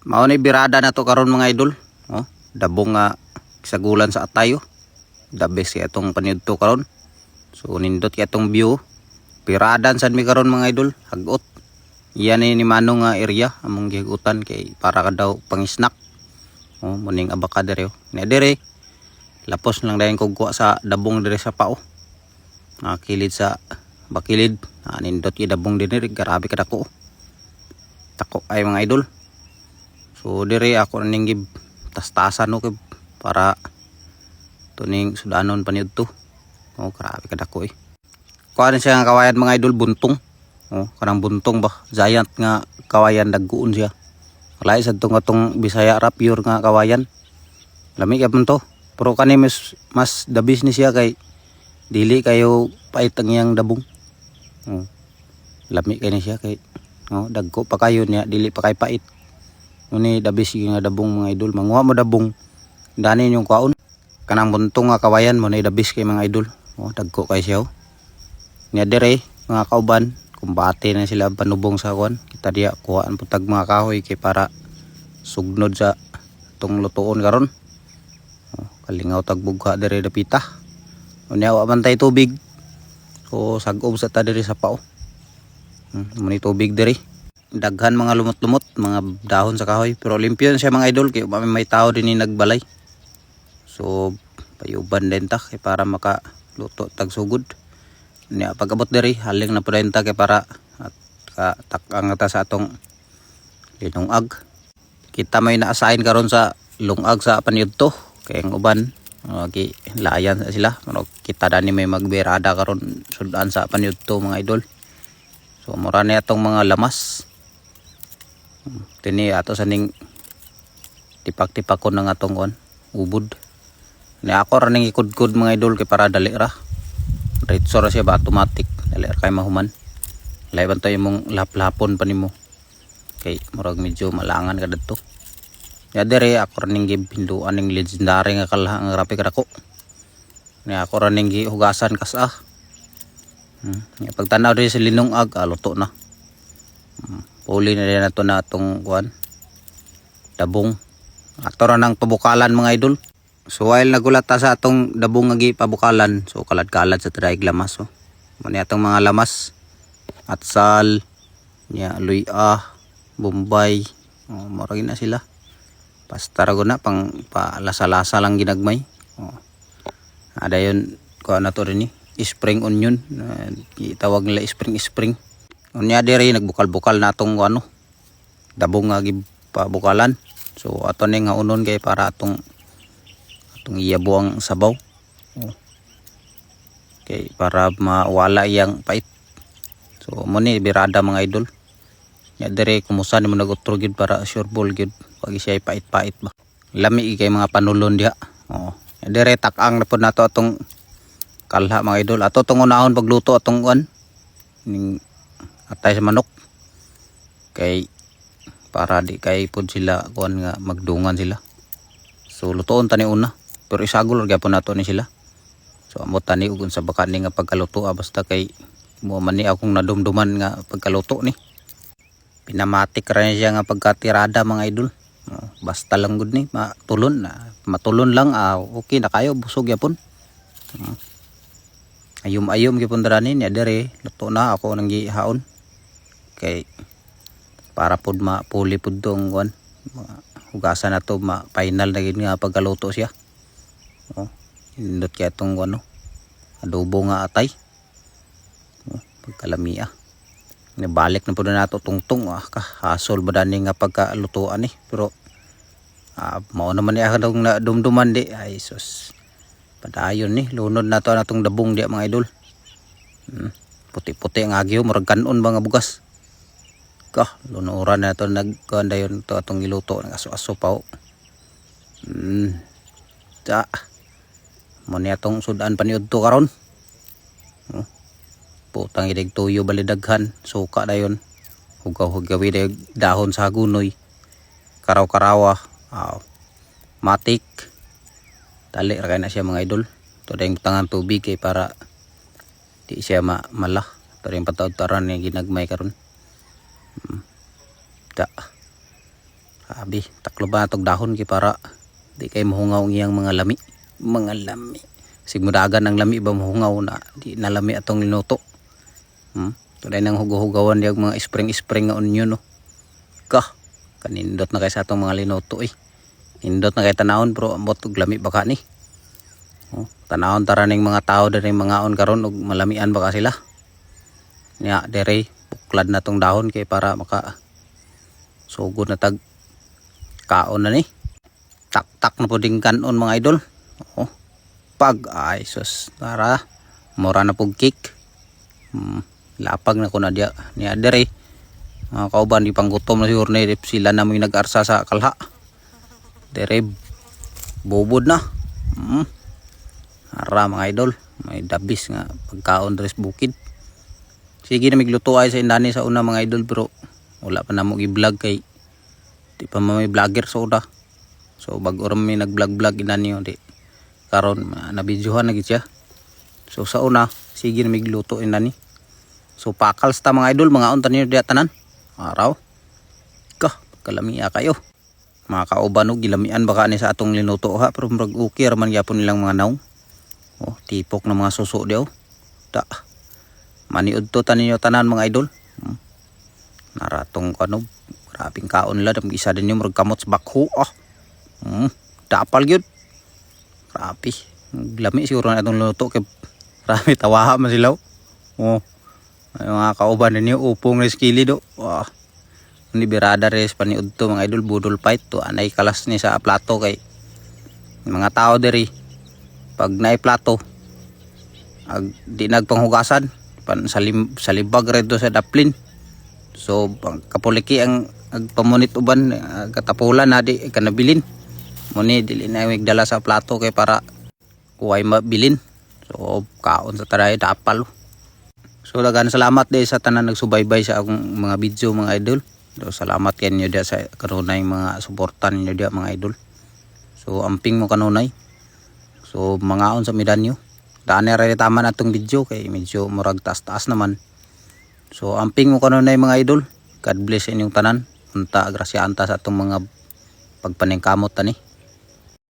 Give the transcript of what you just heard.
Mao ni birada na to karon mga idol. Oh, dabong nga sagulan sa atayo. The best kay atong paniudto karon. So nindot kay atong view. Piradan sad mi karon mga idol, hagot. Iyan ni manong nga area among gihugutan kay para ka daw pang-snack. Oh, muning abaka dere. Ni dere. Lapos lang dayon kog kuha sa dabong dere sa pao. Nakakilid sa bakilid. Nindot kay dabong dinere, grabe kadako. Tako ay mga idol. So dire ako ning gib tas-tasan no para tuning sudanon paniud to. Oh, grabe kadako eh. Kuan siya nga kawayan mga idol, buntong. Oh, kanang buntong ba? Giant nga kawayan, dagguon siya. Lain sa atong Bisaya ra pure nga kawayan. Lami kay to. Pero kani mas the business siya kay dili kayo pait ang iyang dabong. Oh. Lami kay ni siya kay dagko pa kayo niya, dili pa kay pait. Uni dabis nga dabong mga idol, manguha mo dabong dani yung kaon. Kanang buntong nga kawayan mo na dabis kay mga idol. Oh, dagko kay siya. Nya dire mga kauban, kumbate na sila panubong sa kuan. Kita diya kuhaan putag mga kahoy kay para sugnod sa tong lutuon karon. Oh, kalingaw tag bugha dire dapita. Unya wa man tay tubig. So sag-ob sa ta dire sa pao. Muni tubig dire. Daghan mga lumot-lumot, mga dahon sa kahoy, pero limpyo siya mga idol kay may tao din ni nagbalay. So payuban din ta kay para makaluto tag sugod. Nya pag-abot diri haling na pud ta kay para at takang ta sa atong linungag. Kita may na-assign karon sa lungag sa paniudto kay ang uban layan sa sila. Pero kita dani may magbirada karon sudan sa paniudto mga idol. So mura na atong mga lamas. Tini ato sa ning tipak-tipakon ng atong kon ubod. Ni ako ra ning ikudkod mga idol kay para dali ra. Diretso ra siya ba automatic, dali ra kay mahuman. Layban tayo mong laplapon pa nimo. Kay murag medyo malangan ka didto. Ya dire ako ra ning gipinduan ning legendary nga kalha nga grabe kadako. Ni ako ra ning gihugasan kas pagtanaw din sa linungag, luto na. Puli na din nato na itong kuan dabong. Ato ra ng pabukalan mga idol. So while nagulata sa atong dabong nga gipabukalan, so kalad-kalad sa traig lamas. So muni atong mga lamas, atsal, nya luya, bombay, mura na sila. Pasta ra na pang palasa-lasa lang ginagmay. Ada yon kuan nato rin spring onion, gitawag nila spring. Unya dire nagbukal-bukal na atong dabong nga gipabukalan. So ato ning nga unon kay para atong iyabuang sabaw. Okay, para mawala iyang pait. So mo ni birada mga idol. Nya dire kumusta nimo nagutro gid para sure ball gid pag siya pait-pait ba. Lami kay mga panulon diha. Nya dire tak-ang na pud nato atong kalha mga idol. Ato tong unahon pagluto atong kuan ning atay sa manok kay para di kay pud sila kuan nga magdungan sila. So lutoon tani una pero isagol gyapon nato ni sila. So amo tani ug sa baka ni nga pagkaluto basta kay mo man ni akong nadumduman nga pagkaluto ni. Pinamatik ra siya nga pagkatirada mga idol. Basta lang gud ni matulon lang okay na kayo busog gyapon. Ayom gyapon dara ni dire luto na ako nang gihaon. Kay para pud mapuli pud dong kuan hugasan na to final na gid nga pagkaluto siya. Indot kay atong adobo nga atay. Pagkalamia nibalik na pud nato tungtong hasol ba dani nga pagkalutoan ni pero mao naman ni akong nadumduman di ay sus padayon ni lunod nato natong dabong di mga idol. Puti-puti ang agyo murag kanon ba nga bugas. Lunuran na ito nagkuhan dayon ito atong giluto ng aso-aso pa. Muna itong sudan paniud to karon. Putang idig tuyo balidaghan. Suka dayon. Hugaw-hugawi dahon sa gunoy. Karaw-karawa. Matik. Dali ra kay na siya mga idol. Ito dahil tangan tubig kay para di siya malah. Ito rin pataod-taran yung ginagmay karon. Sabi, taklo ba natong dahon kay para di kay mahungaw ang iyang mga lami. Mga lami. Sigmudagan ang lami ba mahungaw na di nalami atong linuto. Tulay nang hugaw-hugawan yung mga spring nga onion no. Kanindot na kay sa atong mga linuto eh. Nindot na kay tanawon pero ambot og lami baka ni. Tanawon tara ning mga tao diri mga on karon og malamian baka sila. Nya dere buklad na tong dahon kay para maka sugod na tag kaon na ni. Tak na puding kanon mga idol. Pag ay sus tara mura na pug cake. Lapag na ko na dia niya dere. Kauban di panggutom na siguro ni sila na may nag-arsa sa kalha. Dere bubod na. Ara mga idol, may dabis nga pagkaon dres bukid. Sige na migluto ay sa indani sa una mga idol pero wala pa na mo i-vlog kay di pa may vlogger sa una. So bago ram may nag-vlog indani yun di. Karon na-videohan na gid siya. So sa una, sige na migluto indani. So pakals ta mga idol, mga unta niyo diya tanan. Araw. Kalamiya kayo. Mga kauban og gilamian baka ni sa atong linuto ha pero murag okay raman gyapon nilang mga naong. Tipok na mga suso diyo. Maniud to taninyo tanan mga idol. Naratong ano, grabing kaon nila. Isa din yung murag kamot sa bakho. Dapal yun. Grabe. Lami siguro na itong luto. Kaya grabe tawaha man sila. Ay, mga kauban ninyo. Upong na skili do. Hindi birada res paniud to mga idol. Budol fight to. Anay kalas ni sa plato kay mga tao diri. Pag naay plato di nagpanghugasan sa libag redo sa daplin. So kapuliki ang agpamunit uban katapulan na di kanabilin muni dili na migdala sa plato kay para kuway mabilin. So kaon sa taray dapal. So dagan salamat di sa tanan nagsubaybay sa akong mga video mga idol. So salamat kanyo dia sa kanunay mga suportan niyo dia mga idol. So amping mo kanunay. So mga on sa midanyo. Daan na rin tama na itong video kay medyo murag taas naman. So amping mo kanunay mga idol. God bless inyong tanan. Unta grasya anta sa itong mga pagpaningkamot tani.